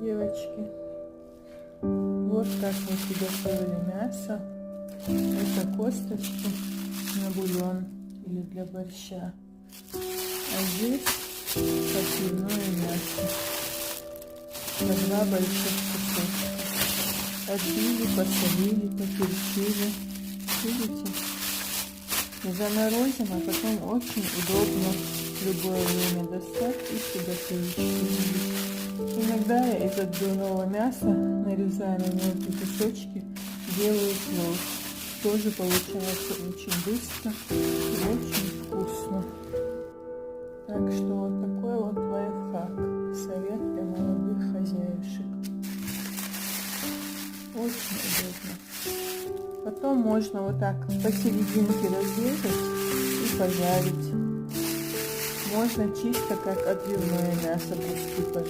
девочки. Вот как мы приготовили мясо. Это косточки на бульон или для борща. А здесь отбивное мясо. На 2 больших кусочка. Отбили, посолили, поперчили. Видите? И заморозим, а потом очень удобно в любое время достать и приготовить. Иногда я из отбивного мяса нарезаю на мелкие кусочки, делаю плов. Тоже получается очень быстро и очень вкусно. Так что вот такой вот лайфхак. Совет для молодых хозяюшек. Очень удобно. Потом можно вот так посерединке разрезать и пожарить. Можно чисто как отбивное мясо куски пожарить.